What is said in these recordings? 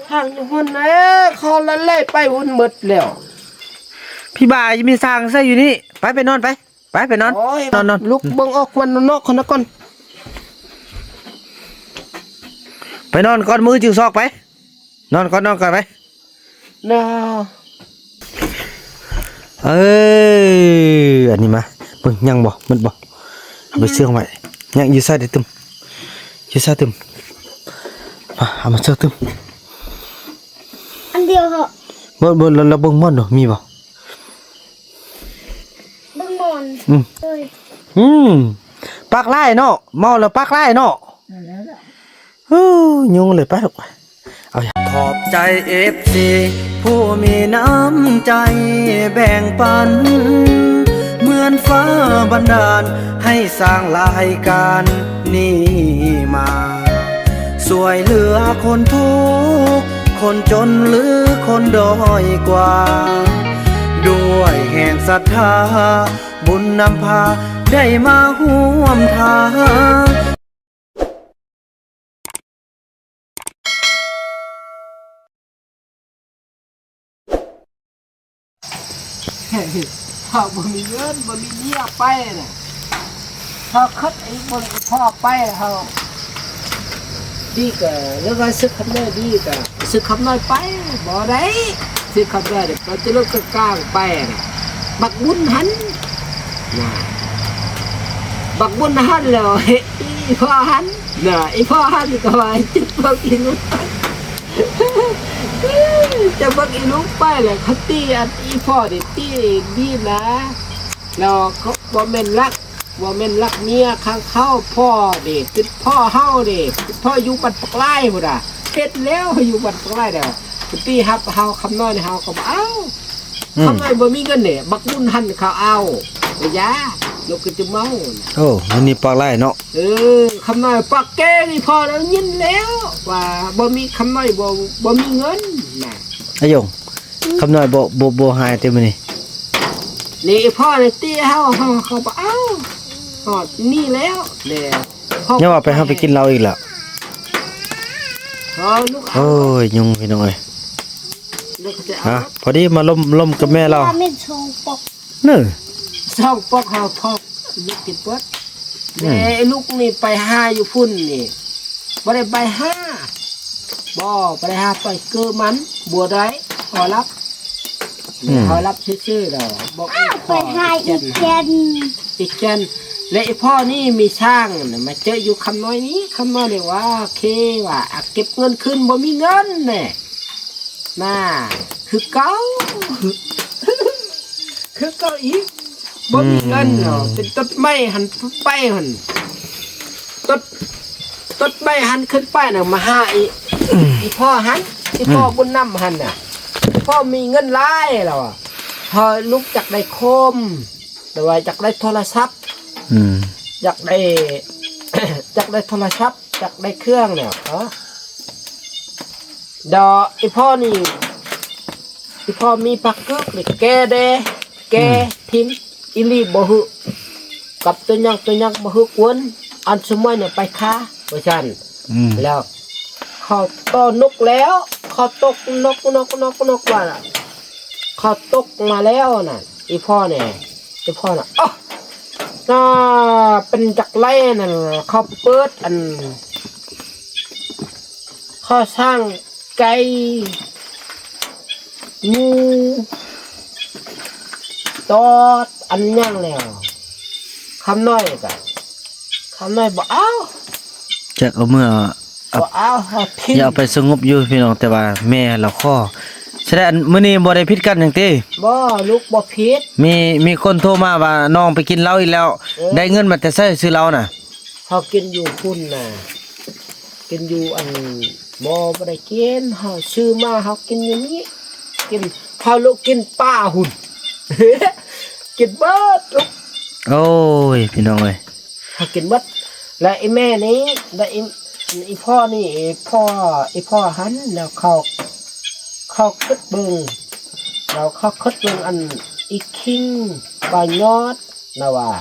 ทางหุ่นนะเขาละเล่ไปหุ่นหมดแล้วพี่บ่ายังมีสร้างซะอยู่นี่ไปนอนไปนอนนอนลุกเบิ่งออกมันนอกคนละก่อนไปนอนก่อนมือจึงซอกไปนอนก่อนไปน่าอันนี้มาเบิ่งยังบ่มันบ่เอาไปเชื่องไว้ยังอยู่ใส่ได้ตึมอยู่ใส่ตึมมาเอามาเชื่อตึมอันเดียวเหรอบ่เราเบิ่งม่อนบ่มีบ่เบิ่งมอนเลย ปักไล่เนาะเมาแล้วปักไล่เนาะยุงเลยไปลูกเอาขอบใจ FC ผู้มีน้ำใจแบ่งปันเหมือนฟ้าบันดาลให้สร้างรายการนี้มาสวยเหลือคนทุกข์คนจนหรือคนด้อยกว่าด้วยแห่งศรัทธาบุญนำพาได้มาร่วมทางพ่อบ่มีเงินบ่มีเมียไปน่ะพอคัดไอ้บ่พ่อไปเฮาดีก็แล้วก็สึกคำน้อยดีก็สึกคำน้อยไปบ่ได้สึกคำน้อยก็จะเลิกกลางไปน่ะบักบุญหันน่ะบักบุญหันแล้วอีพ่อหันน่ะอีพ่อหันก็ว่าจิตบักอีลูกจะบักอีลูกไปแหละเขาตีอันอีพ่อดิตีเองดีนะแล้วเขาบ่แม่นรักเมียข้างเข้าพ่อเด็กคือพ่อเฮาเด็กพ่ออยู่บัดปลายพุ่นน่ะเฮ็ดแล้วอยู่บัดปลายแล้วตีฮับเฮาคำน้อยเฮาก็บ่เอาคำน้อยบ่มีเงินเนี่ยบักบุญหันเขาเอาไปยายกขึ้นจะเมาโอ้อันนี้ปลาไหลเนาะคำน้อยปักแก้นี่พอแล้วยินแล้วว่าบ่มีคำน้อยบ่มีเงินน่ะอายงคำน้อยบ่หายเต็มมื้อนี้นี่พ่อนี่ตีเฮาเขาบ่เอาฮอดนี่แล้วแล้อย่าว่าไปเฮาไปกินเหล้าอีกแล้วลูกโอ้ยยุงพี่น้อยพอดีมาล้มกับแม่เราไม่ชงปกเน้อช่องปอกเฮาพอกลูกกินเบิดไอ้ลูกนี่ไปหาอยู่พุ่นนี่บ่ได้ไปหาบ่ไปหาไปเกือมันบัวได้ขอรับซื่อๆแล้วบอกไปหาอีกแกนและไอ้พ่อนี่มีช่างมาเจออยู่คำน้อยนี้คำน้อยเลยว่าโอเคว่าเก็บเงินขึ้นบ่มีเงินแน่น่าคือเก่าคือเก่าอีกบ่มีเงินเนาะเป็นต้นไม้หันไปหันต้นไม้หันขึ้นไปน่ะมาหาอีพ่อหันอีพ่อบุญนำหันน่ะพ่อมีเงินหลายแล้วอ่ะพอลูกจักได้โคมแต่ว่าจักได้โทรศัพท์อยากได้ จักได้โทรศัพท์จักได้เครื่องเนี่ยดออีพ่อนี่อีพ่อมีปักกึกเลยแกทิมอิลีบ่ฮึกับตัวยักษ์บ่ฮึกวนอันสมัยเนี่ยไปค้าว่าซั่นแล้วเขาต้อนนกแล้วเขาตกนกว่าน่ะเขาตกมาแล้วน่ะอีพ่อน่ะน่าเป็นจักไล่นั่นเขาเปิดอันเขาสร้างไก่งูตอดอันย่างแล้วคำน้อยบ่เอาจะเอาเมื่อบ่เอาอย่าเอาไปสงบอยู่พี่น้องแต่ว่าแม่เราข้อแสดงมื้อนี้บ่ได้ผิดกันจังติบ่ลูกบ่ผิดมีคนโทรมาว่าน้องไปกินเหล้าอีกแล้วได้เงินมาแต่ใช้ซื้อเหล้าน่ะเฮากินอยู่พุ่นน่ะกินอยู่อันบ่ได้กินเฮาซื้อมาเฮากินอยู่นี้กินเฮาลูกกินป้าหุ่น กินเบิดลูกโอ้ยพี่น้องเอ้ยเฮากินเบิดและไอ้แม่นี้และไอ้พ่อนี่ไอ้พ่อหันแล้วเขาคึดเบิ่งเราเขาคึดเบิ่งอันอีคิงปลายอดนะว่า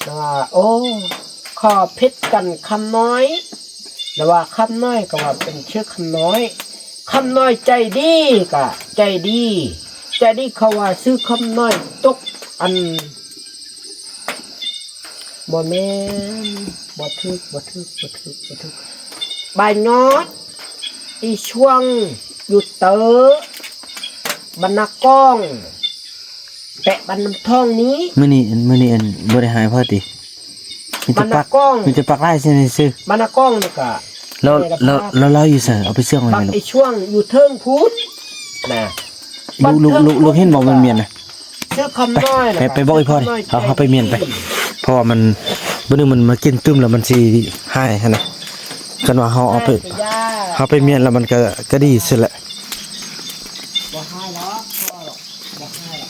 นะว่าโอ้ขอพิษกันคำน้อย แล้วว่าคำน้อยก็ว่าเป็นชื่อคำน้อยคำน้อยใจดีก็ใจดีใจดีเขาว่าซื้อคำน้อยตกอันบ่แม่นบ่ทึกใบยอดอีช่วงอยู่เตอบรรณากล้องแปะบรรณำท้องนี้ มื้อนี้อันบ่ได้หายพอติมี บร แต่ ร ปั ณาก กล้อง มีแต่ปักไล่ซื่อบ รรณากล้องนี่ก็ แล้วอยู่ซั่นเอาไปเชื่องไว้ ปัก แม่ลูก ไอช่วงอยู่เทิงพุทธนะ ลูกเห็นบอกมันเมียนน่ะ เสื้อคำน้อยนะ ไปบอกอีพ่อดิเอาไปเมียนไป เพราะว่ามันบ่นึงมันมากินตึมแล้วมันสิหายหั่นน่ะกันว่าเฮาเอาไปเมียนแล้วมันก็ดีสุดแหละ บ่ให้หรอกพ่อหรอกบ่ให้หรอก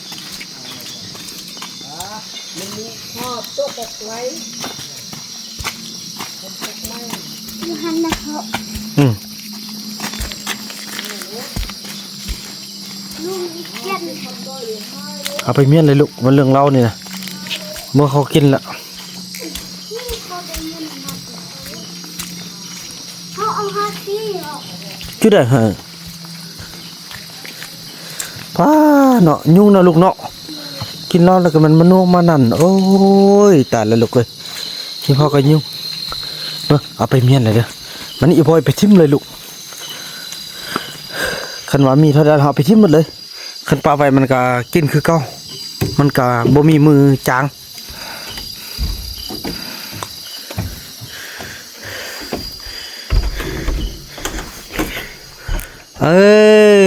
มันมีพ่อตัวตกไว้คนตกไว้ ยูฮันนะเขา อืม ลุงอีเจน เอาไปเมียนเลยลูกมันเรื่องเล่านี่นะเมื่อเขากินละ นี่เขาเป็นเงินมาเขาเอาฮาที่ออก จุดได้ฮะป้าเนาะยุ่งเนาะลูกเนาะกินเหล้าแล้วก็มันมาโนมานั่นโอ้ยตายแล้วลูกเลยที่พ่อก็ยุ่งเนาะเอาไปเมียนเลยเด้อมันอีพอยไปทิ่มเลยลูกคันว่ามีเท่าใดเอาไปทิ่มหมดเลยคันปลาไว้มันก็กินคือเก่ามันก็บ่มีมือจางเอ้ย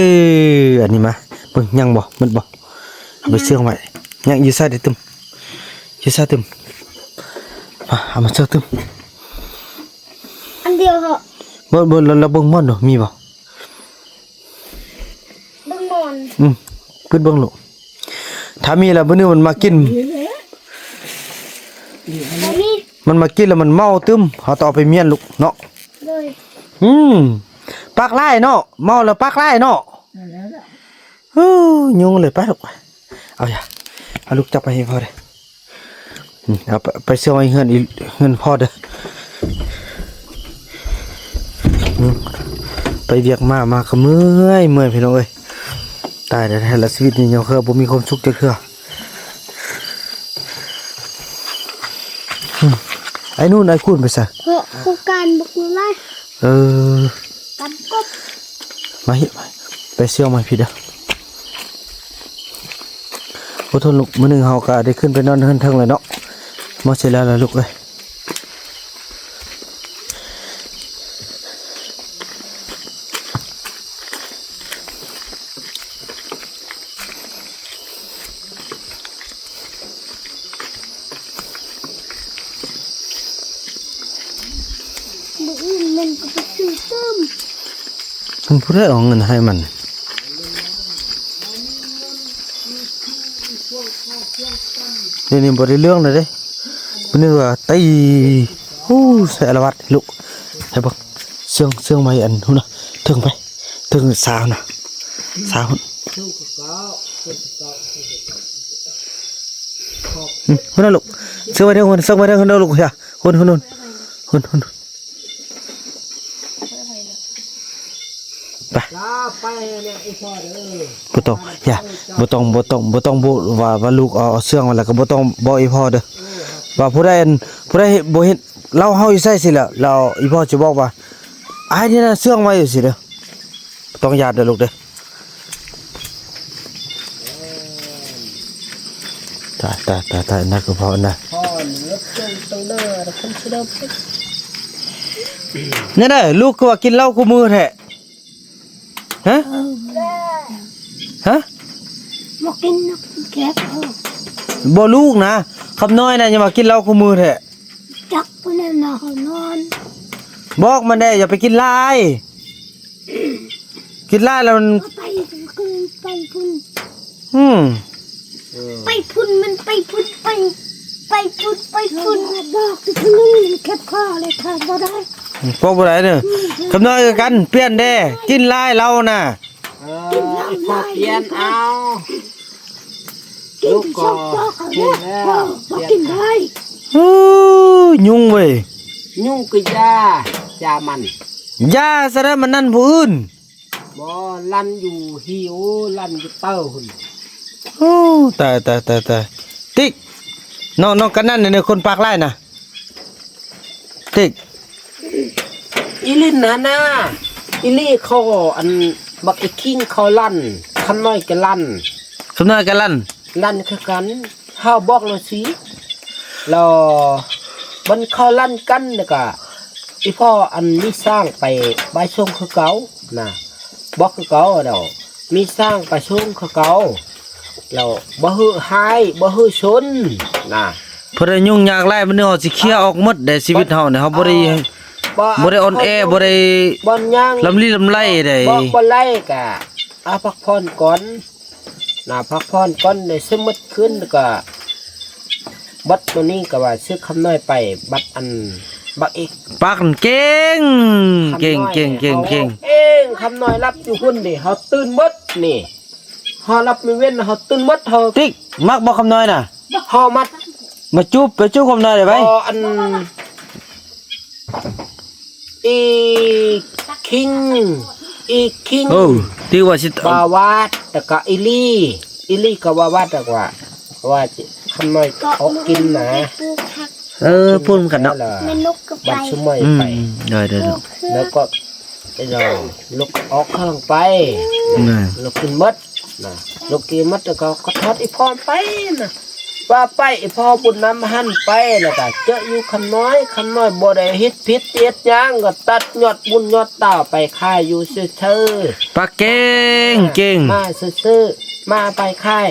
อันนี้มาเบิ่งยังบ่มันบ่เอาไปเชื่องไว้ยังอยู่ใส่ได้ตึมอยู่ใส่ตึมมาเอามาเชื่องตึม อันเดียวเหรอ บ่แล้วเบิ่งม่อนเนาะมีบ่ บึงมอน ขึ้นเบิ่งลูกถ้ามีแล้วมื้อนี้มันมากิน แต่นี่ มันมากินแล้วมันเมาตึมเฮาต้องเอาไปเมียนลูกเนาะ เลย ปักไล่เนาะเมาแล้วปักไล่เนาะยุงเลยไปลูกเอาอย่าเอาลูกจับไปให้พ่อเด้เอาไปเสื้อไว้เฮือนพ่อเด้อไปเวียกมาก็เมื่อยพี่น้องเอ้ยตายแต่ละชีวิตนี่ยังคือบ่มีความสุขจักเทื่อไอ้นู่นไอ้คุณไปซะ เพราะโครงการบุกไล่ กันกบ มาเฮ็ดไปเสื้อมาพี่เด้อบ่ทนลูกมื้อนึงเฮาก็ได้ขึ้นไปนอนเฮือนเทิงแล้วเนาะมาเสร็จแล้วล่ะลูกเอ้ย บุกมันก็ไปซื้อต้ม มันผู้ใดเอาเงินให้มันนี่บ่ได้เรื่องเลยเด้มื้อนี้ว่าตีใส่อลวัดลูกให้บ่เสื่องไว้อันหุ่นน่ะถึงไปถึงสาวน่ะสาวหุ่นน่ะลูกเสื่องไว้เด้อหุ่นเสื่องไว้เด้อหุ่นลูกเฮียหุ่นไป ลาไปเนี่ยไอ้พ่อเด้อ บ่ต้องอย่าบ่ต้องบ่ว่าลูกเอาเสื่องไว้แล้วก็บ่ต้องบอกอีพ่อเด้อว่าผู้ใดบ่เห็นเราเฮาอยู่ใส่สิแล้วเราอีพ่อจะบอกว่าอ้ายนี่น่ะเสื่องไว้อยู่สิเด้อต้องญาติเด้อลูกเด้อตายนักก็พอนะ พ่อเหลือเพิ่นตรงเด้อคนสิเด้อ นี่เด้อลูกก็ว่ากินเหล้าคู่มือแท้ฮะ บอกกินนกแก๊ส บ่ลูกนะคำน้อยน่ะอย่ามากินเหล้าคู่มือแท้ จักไปแล้วนอน บอกมันได้อย่าไปกินหลายกินหลายแล้วมัน ไปพุ่น ไปพุ่นมันไปพุ่นบอกที่พุ่นแคบคอเลยค่ะบ่ได้ พวกบ่ได้เด้อคำน้อยคือกันเปลี่ยนเด้กินหลายเราน่ะ พ่อเปลี่ยนเอา กินไปชอบบอกเขาเนี่ยบอกกินได้ ยุ่งเว้ย ยุ่งก็ยา ยามัน ยาซะแล้วมันนั่นผู้อื่น บ่ลั่นอยู่หิวลั่นอยู่เต้าหุ่น โอ้ตายติ๊กน้องกันนั่นเนี่ยคนปากไล่น่ะติ๊ก อีลินนะอีลี่เขาอันบักไอ้คิงเขาลั่นคำน้อยก็ลั่น สำนักกันลั่น ลั่นคือกันเฮาบอกเลยสิแล้วมันเขาลั่นกันแล้วก็อีพ่ออันมีสร้างไปบายช่วงคือเก่านะบอกคือเก่าเดามีสร้างไปช่วงคือเก่าแล้วบ่ฮือหายบ่ฮือชนนะ เพิ่นได้ยุ่งยากหลายมันเฮาสิเคลียร์ออกหมดได้ชีวิตเฮาเนี่ยเฮาบ่ได้อ่อนแอบ่ได้ บ่ย่าง ลำลีลำไรได้ บ่ไล่กะเอาพักผ่อนก่อนนะพักผ่อนก่อนได้สมุดขึ้นแล้วก็บัดตัวนี้ก็ว่าซื้อคำน้อยไปบัดอันบักอีก ปากนั่นเก่ง คำน้อย เก่ง เองคำน้อยรับอยู่หุ่นดิเฮาตื่นหมดนี่เฮารับไม่เว้นเฮาตื่นหมดเฮา ติ๊กมักบ่คำน้อยน่ะ เฮามัด มาจุบไปจุบคำน้อยได้ไหม พออันอีคิง โอ้ที่ว่าสิ บาวาดแต่ก็อีลี่ก็บาวาดแต่ว่าคำน้อยเขากินนะ ปลูกผัก พูดกันเนาะ แล้ว แม่นกก็ไป บัดสมัยไป ได้ แล้วก็เราลุกออกข้างไป น่ะ ลุกกินมดนะลุกกินมดแล้วก็ทอดอีพรไปนะว่าไปอีพ่อบุญน้ำหันไปแล้วก็เจออยู่คำน้อยบ่ได้เฮ็ดผิดเฮ็ดหยังก็ตัดยอดบุญยอดตาไปค่ายอยู่ซื่อ ปากเก่ง มาซื่อมาไปค่าย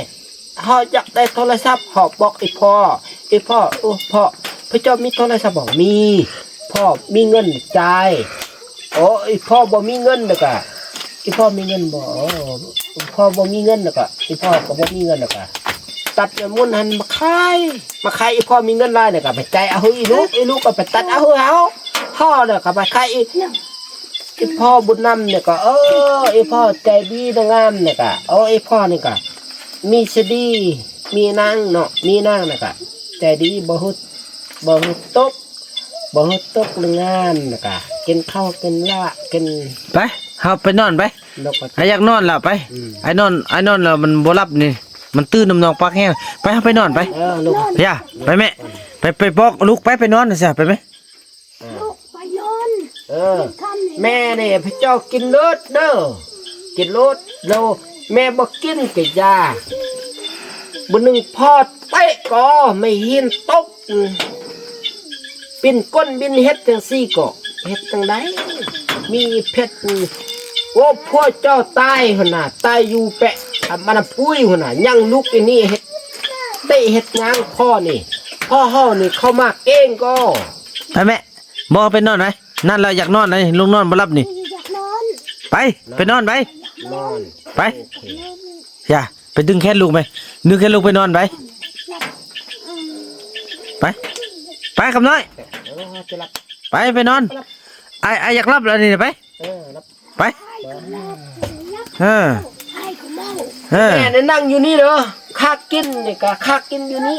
เฮาอยากได้โทรศัพท์เฮาบอกอีพ่อโอ้พ่อพระเจ้ามีโทรศัพท์บ่มีพ่อมีเงินจ่ายโอ้อีพ่อบ่มีเงินแล้วก็อีพ่อมีเงินบ่พ่อบ่มีเงินแล้วก็อีพ่อก็บ่มีเงินแล้วก็ตัดมุนหันมาขายอีพ่อมีเงินหลายเนี่ยก็ไปจ่ายเอาอีลูกก็ไปตัดเอาพ่อเนี่ยก็ไปขายอีพ่อบุญนำเนี่ยก็อีพ่อใจดีงามเนี่ยก็อีพ่อเนี่ยก็มีสดีมีนางเนาะมีนางเนี่ยก็ใจดีบ่ฮึดตกเรื่องงานเนี่ยก็กินข้าวกินละกิน ไปเฮาไปนอนไป แล้วก็ อยากนอนแล้วไปไอ้นอนแล้วมันบ่หลับนี่มันตื่นน้ำนองปักแห้งไปเฮาไปนอนไป ลูก ย่าไปแม่ไปบอกลูกไปนอนซะไปไหม ลูกไปนอน แม่เนี่ยพระเจ้ากินเลิศเด้อกินเลิศแล้วแม่บ่กินกะยาบุนึงพอดเตะก็ไม่หินตกปิ่นก้นบินเฮ็ดจังซี่ก็เฮ็ดจังไดมีเพชรโอ้พ่อเจ้าตายหั่นน่ะตายอยู่แปะมันพุ้ยหั่นน่ะยังลุกไอ้นี่เฮ็ดเตะเฮ็ดงานพ่อนี่พ่อเฮานี่เข้ามาเก่งก็ ไปแม่บ่ไปนอนไหมนั่นเราอยากนอนเลยลุงนอนบ่หลับนี่ อยากนอน ไปนอนไป นอน ไปอย่าไปดึงแขนลูกไปดึงแขนลูกไปนอนไปไปคำน้อย จะรับ ไปนอนไอ้อยากหลับแล้วนี่ไป รับ ไปเออ ให้เขาเมา แม่เนี่ยนั่งอยู่นี่เด้อข้ากินนี่ก็ข้ากินอยู่นี่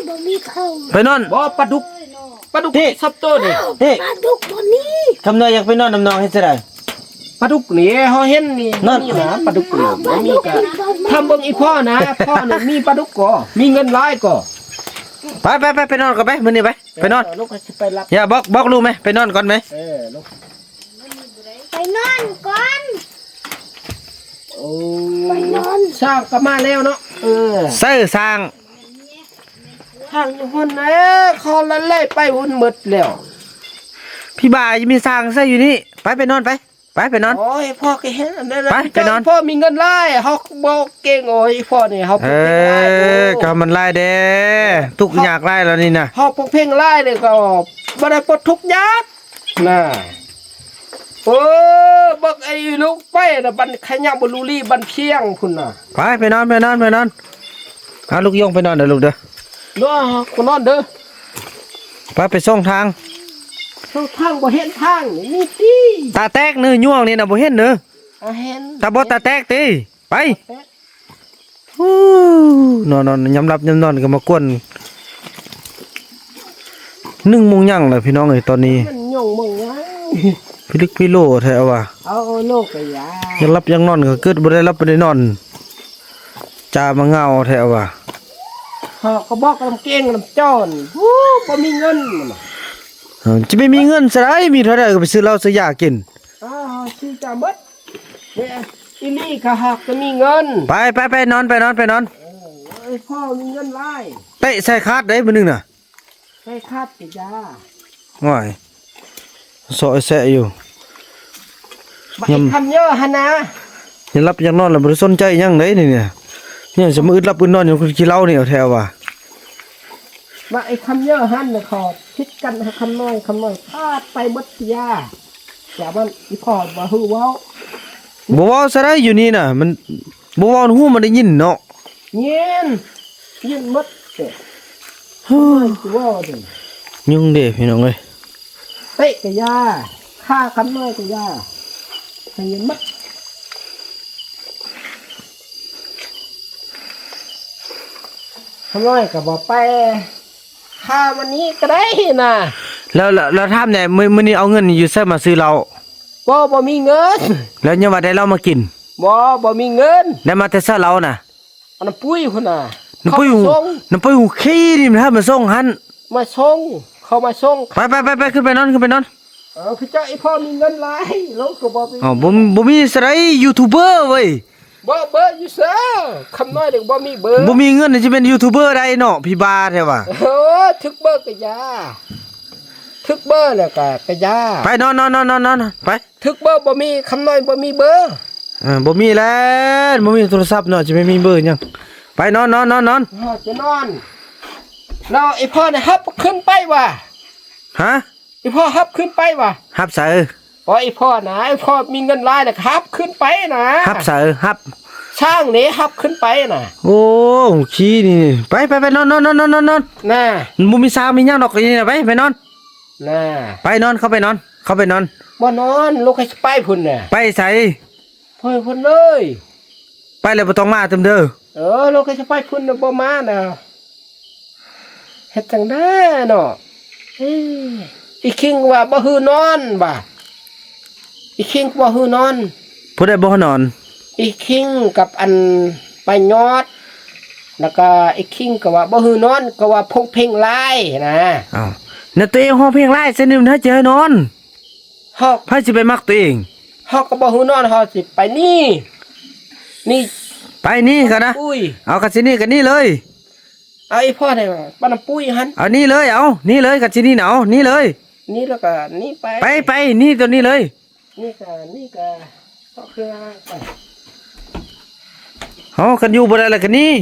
บ่มีเขา ไปนอน บ่ปลาดุกสับโตนี่ เฮ้ ปลาดุกตัวนี้ คำน้อยอยากไปนอนน้ำนองให้เสร็จเลย ปลาดุกนี่เฮาเห็นนี่ นั่น นี่นะปลาดุกนี่บ่มีก็ทำเบิ่งอีพ่อนะพ่อน่ะมีปลาดุกก็มีเงินหลายก็ ไปนอนก่อนไปมื้อนี้ไปนอน ลูกก็สิไปรับ อย่าบอกลูกไหมไปนอนก่อนไหม ลูก ไปนอนก่อน โอ้สร้างก็มาแล้วเนาะเสื้อสร้าง ทางอยู่หุ่นคอละไล่ไปหุ่นหมดแล้ว พี่บ่าวยังมีสร้างเสื้ออยู่นี่ไปนอนไปนอน โอ้ยพ่อก็เห็นอันนั้น ไปนอน พ่อมีเงินหลายเฮาบ่เก่งโอ้ยพ่อนี่เฮา เอ เก่งหลาย ก็มันไล่เด้ทุกอยากไล่แล้วนี่นะ เฮาพวกเพ่งไล่เลยก็บ่ได้ปลดทุกข์ยากน่ะบักไอ้ลูกไปน่ะบันขยับบ่รู้ลีบันเพียงพุ่นน่ะ ไปนอนเอาลูกโยงไปนอนเด้อลูกเด้อ เนาะคนนอนเด้อ ไปส่งทาง ทางบ่เห็นทางนี่ติ ตาแตกเนื้อย่วงนี่นะบ่เห็นเด้อ เห็น ตาบ่ตาแตกติไปฮู้นอนยำรับยำนอนก็มากวน 1 โมงยังแล้วพี่น้องเอ้ยตอนนี้ มันยงมึงยัง พี่ลึกพี่โลแท้ว่ะ เอาโลกกะยา ยังรับยังนอนก็เกิดบ่ได้รับบ่ได้นอนจามาเงาแท้ว่ะ เฮาก็บอกลำเก้งลำจ้อนฮู้บ่มีเงินมันน่ะ จะไม่มีเงินซะได้มีเท่าใดก็ไปซื้อเหล้าซื้อยากิน อ้าวชื่อจามัดเนี่ยอีนี่ก็หักก็มีเงิน ไปนอน ไอ้พ่อมีเงินหลาย เตะใส่คาดได้มื้อนึงน่ะ ให้คาดกะยา ง่อยซอยแซะอยู่ บ่ไอ้คำเยอะหั่นนะ ยังรับยังนอนแล้วบ่ได้สนใจหยังไดนี่เนี่ยเนี่ยจะมาอึดรับอึดนอนอยู่กินเหล้านี่เอาแท้ว่ะ ว่าไอ้คำเยอะหั่นน่ะขอคิดกันให้คำน้อยพาดไปหมดยาแต่มันอีพ่อบ่ฮู้เว้า บ่เว้าซะได้อยู่นี่น่ะมันบ่เว้าฮู้มันได้ยินเนาะ ยินหมดเด้อสิเว้าเด้อ ยุ่งเด้พี่น้องเอ้ย เตะกะยาฆ่าคำน้อยกะยาให้ยินหมดคำน้อยก็บ่ไปฆ่าวันนี้ก็ได้น่ะ แล้วถามแหน่มื้อนี้เอาเงินอยู่ไสมาซื้อเหล้า บ่มีเงิน แล้วยังว่าได้เหล้ามากิน บ่มีเงิน ได้มาแต่ซะเหล้าน่ะ อันนั้นปุ้ยพุ่นน่ะ น้ำปุ้ย เขา หู มาส่ง น้ำปุ้ยหูขี้นี่มันถ้ามาส่งหัน มาส่งเขามาส่ง ไปขึ้นไปนอน คือเจ้าไอ้พ่อมีเงินหลายเราก็บ่ไป อ๋อบ่มีสไลยูทูบเบอร์เว้ย เบอร์อยู่เซ่คำน้อยเด็กบ่มีเบอร์ บ่มีเงินจะเป็นยูทูบเบอร์ได้เนาะพี่บาแท้ว่ะ โอ้ทึกเบอร์กะยาทึกเบอร์แล้วก็กะยา ไปนอนไป ทึกเบอร์บ่มีคำน้อยบ่มีเบอร์ บ่มีแล้วบ่มีโทรศัพท์เนาะจะไม่มีเบอร์หยังไปนอน จะนอนแล้วไอ้พ่อเนี่ยฮับขึ้นไปว่ะ ฮะ ไอ้พ่อฮับขึ้นไปว่ะ ฮับใส่ อ๋อไอ้พ่อนะไอ้พ่อมีเงินหลายแล้วฮับขึ้นไปนะ ฮับใส่ฮับ ช่างนี่ฮับขึ้นไปนะ โอ้ขี้นี่ไปนอน น่ะ บ่มีสาวมีหยังดอกนี่นะไปนอน น่ะ ไปนอนเข้าไปนอน บ่นอนลูกให้ไปพุ่นน่ะ ไปใส่ พุ่นเลย ไปแล้วบ่ต้องมาเติมเด้อ ลูกให้ไปพุ่นน่ะบ่มาน่ะเฮ็ดจังได๋เนาะอีคิงว่าบ่ฮือนอนบ่อีคิงบ่ฮือนอน ผู้ใดบ่นอน อีคิงกับอันไปยอดแล้วก็อีคิงก็ว่าบ่ฮือนอนก็ว่าพงเพ่งลายนะ อ้าวน่ะตัวเองห้องเพลงไล่เส้นนึงถ้าเจอนอน เฮา ไผสิไปมักตัวเอง ก็บ่ฮือนอนเฮาสิไปนี่ ไปนี่กันนะ ปุ้ย เอากันสินี่กันนี่เลย เอาไอ้พ่อได้ว่าปานปุ้ยหั่น เอานี่เลยเอานี่เลยกันสินี่หนาวนี่เลย นี่แล้วก็นี่ไป ไปนี่ตัวนี้เลย นี่ก็ก็คือไป เอากันอยู่บ่ได้แล้วกันนี่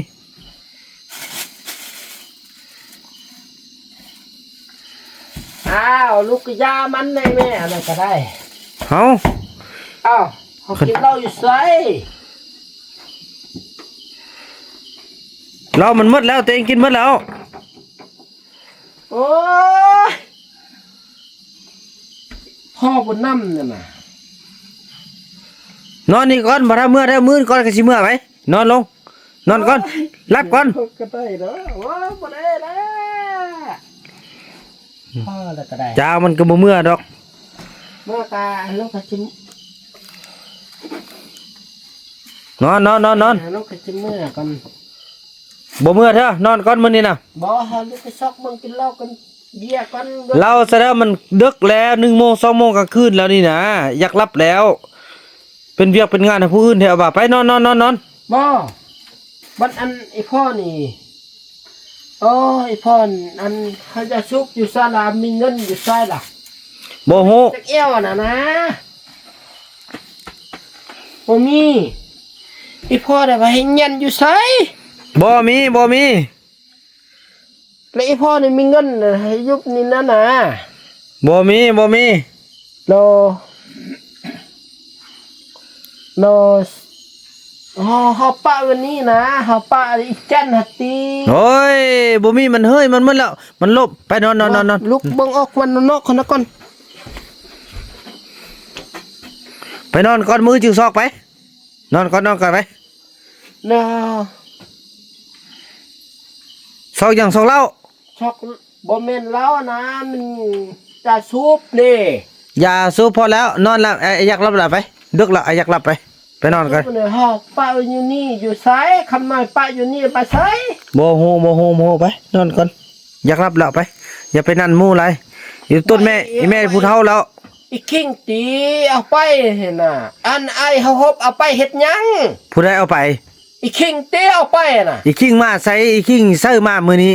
อ้าวลูกกะยามันได้แม่อะไรก็ได้ เอา อ้าวเขากินเหล้าอยู่ไส เรามันหมดแล้วตัวเองกินหมดแล้ว โอ้ยพ่อบ่นำนั่นน่ะ นอนนี่ก่อนบ่ถ้าเมื่อได้มื้อก่อนก็สิเมื่อไปนอนลงนอนก่อนรับก่อน ก็ได้เด้อว้าบ่ได้แล้วพ่อแล้วก็ได้ จ้ามันก็บ่เมื่อดอก เมื่อกาลูกก็สิ นอน ลูกก็สิเมื่อกัน บ่เมื่อเถอะนอนก่อนมื้อนี้น่ะ บ่ให้ลูกไปซอกมึงกินเหล้ากันเบียร์กัน เราซะแล้วมันดึกแล้ว1 โมง 2 โมงกลางคืนแล้วนี่นะอยากรับแล้ว เป็นเวียกเป็นงานให้ผู้อื่นแถวบ่าไปนอน บ่บัดอันไอ้พ่อนี่โอ้ไอ้พ่ออันเขาจะซุกอยู่ศาลามีเงินอยู่ไสล่ะ บ่ฮู้ จักเอวน่ะนะบ่มีไอ้พ่อได้ไปให้เงินอยู่ไส บ่มี แล้วไอ้พ่อนี่มีเงินให้ยุบนี่นะนะ บ่มี โลเฮาปะวันนี้นะเฮาปะอีจันหัตตี โอ้ยบ่มีมันเฮ้ยมันหมดแล้วมันลบไปนอน ลุกเบิ่งออกวันนอกคนนะก่อน ไปนอนก่อนมือจึงซอกไปนอนก่อนไป เนาะ ซอกอย่างซอกเหล้า ช็อก บ่แม่นแล้วนะมันจะสูบนี่ อย่าสูบพอแล้วนอนแล้วอยากหลับแล้วไปดึกแล้วอยากหลับไปนอนกัน สูบเนี่ยฮอกป้าอยู่นี่อยู่ไสคำน้อยป้าอยู่นี่ไปไส โมโหไปนอนก่อนอยากหลับแล้วไปอย่าไปนั่นหมู่ไรอยู่ต้นแม่อีแม่ผู้เฒ่าแล้ว อีคิงตีเอาไปเห็นน่ะอันไอเฮาฮบเอาไปเฮ็ดหยัง ผู้ใดเอาไป อีคิงตีเอาไปน่ะ อีคิงมาใส่อีคิงเซอร์มามื้อนี้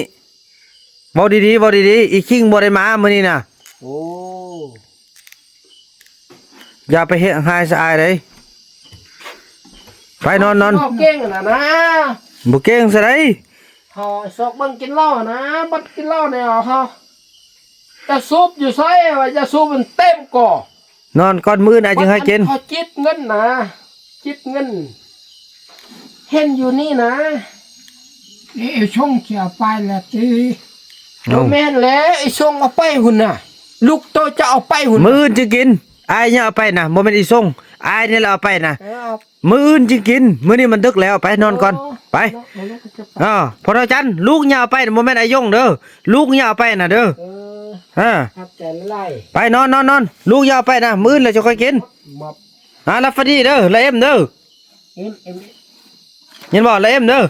เว้าดีๆอีคิงบ่ได้มามื้อนี้น่ะ โอ้ อย่าไปเฮ็ดหายสะอายเลยไปนอน เอาเก่งน่ะนะ บ่เก่งซะได เฮาซอกเบิ่งกินเหล้านะบัดกินเหล้าเนี่ยเฮาจะสูบอยู่ไสว่าจะสูบมันเต็มก่อน อนก่อนมื้อน่ะจึงให้กิน พอจิตเงินนะจิตเงินเห็นอยู่นี่นะ นี่ช่องเสียไปแล้วที โดแม่นแล้วไอ้ส่งเอาไปหุ่นน่ะ ลูกโตจะเอาไปหุ่น มื้ออื่นจึงกินอายเนี่ยเอาไปน่ะบ่แม่นอีส่งอายนี่แหละเอาไปน่ะ เอา มื้ออื่นจึงกินมื้อนี้มันดึกแล้วไปนอนก่อนไป เอา พอเราจันลูกอย่าเอาไปโมเมนต์ไอ้ยงเด้อลูกอย่าเอาไปนะเด้อ ครับแต่ไล่ ไปนอนลูกอย่าเอาไปนะมื้อแล้วจะค่อยกิน มอบ รับฟดีเด้อละเอ็มเด้อ เอ็ม เห็นบ่ละเอ็มเด้อ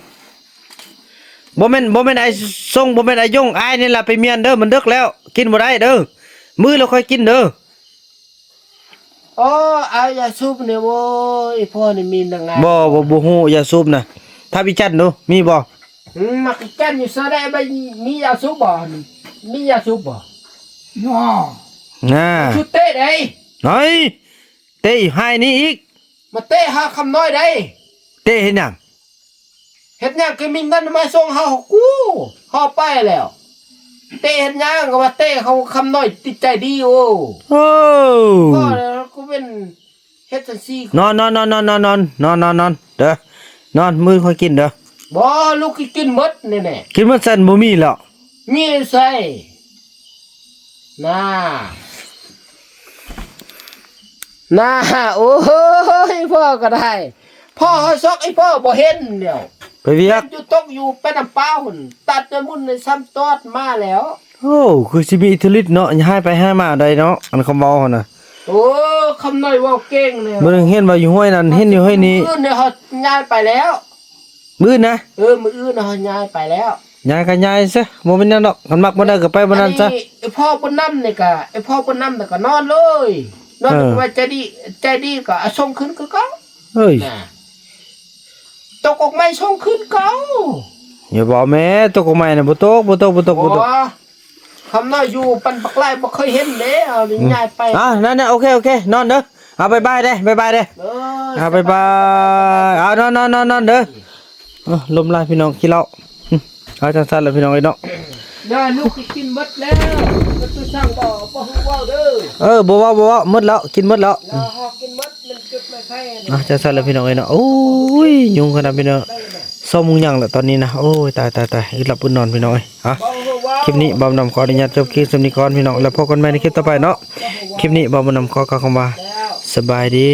โมเมนต์ไอ้ทรงโมเมนต์ไอ้ยงไอ้นี่ล่ะไปเมียนเด้อมันดึกแล้วกินบ่ได้เด้อมื้อแล้วค่อยกินเด้อ โอ้เอาอย่าสูบเนี่ยโว้ยพ่อนี่มีนังไง บ่ฮู้อย่าสูบนะถ้าพี่จันดูมีบ่ มักแก่นอยู่ซะได้บ่มียาสูบบ่มียาสูบบ่ ย่อ น่า ชุดเต้ได้ เฮ้ยเตะให้นี่อีก มาเต้หาคำน้อยได้ เตะเห็นหยัง เฮ็ดหยังคือมีเงินมาส่งเฮากูเฮาไปแล้ว เต้เฮ็ดหยังก็ว่าเต้เขาคำน้อยติดใจดีโอ้ โอ้ พ่อแล้วกูเป็นเฮ็ดจังซี่ นอนเด้อนอนมื้อค่อยกินเด้อ บ่ลูกกินหมดนี่แน่ กินมันสั่นบ่มีแล้ว มีใส่น่าโอ้ยพ่อก็ได้พ่อเฮาซอกไอ้พ่อบ่เห็นเดี๋ยว ไปเวียก อยู่ตกอยู่เป็นน้ำเปล่าหุ่นตัดจนมุ่นในซ้ำตอดมาแล้ว โอ้คือสิมีอิทธิฤทธิ์เนาะอย่าให้ไปให้มาได้เนาะอันคำเว้าหั่นน่ะ โอ้คำน้อยเว้าเก่งเนี่ย มื้อนึงเห็นว่าอยู่ห้วยนั้นเห็นอยู่ห้วยนี้ มื้อเนี่ยเขาย้ายไปแล้ว มื้อนะ มื้ออื่นเขาย้ายไปแล้ว ยายก็ยายซะบ่เป็นหยังดอกคันมักบ่ได้ก็ไปบ่นั้นซะ ไอ้พ่อปนน้ำนี่ก็ไอ้พ่อปนน้ำนี่ก็นอนเลยนอน เออ ว่าใจดีก็เอาส่งขึ้นคือเก่า เฮ้ย น่ะตกออกไม่ส่งขึ้นเก่า อย่าบอกแม่ตกออกมาน่ะบ่ตก โอ้คำน้อยอยู่ปันปักไล่บ่เคยเห็นเด้เอานี่ย้ายไป นั่นๆโอเคนอนเด้อเอาบ๊ายบายเด้บ๊ายบายเด้ เออ บ๊ายบายเอานอนเด้อลมลายพี่น้องกินเหล้าเอาจังซั่นล่ะพี่น้องเอ้ยเนาะ เดี๋ยวลูกกินหมดแล้วมันต้องช่างบ่ฮู้เว้าเด้อ บ่เว้าหมดแล้วกินหมดแล้ว แล้วฮอกกินหมดมันจุดไม่ใช่ จังซั่นล่ะพี่น้องเอ้ยเนาะโอ้ยยุงขนาดพี่น้องซ้อมมุงหยังล่ะตอนนี้นะโอ้ยตายอึดหลับอึดนอนพี่น้องเอ้ยคลิปนี้บ่าวนำขออนุญาตจบคลิปสำนี้ก่อนพี่น้องแล้วพบกันใหม่ในคลิปต่อไปเนาะคลิปนี้บ่าวนำขอกล่าวคำว่าสบายดี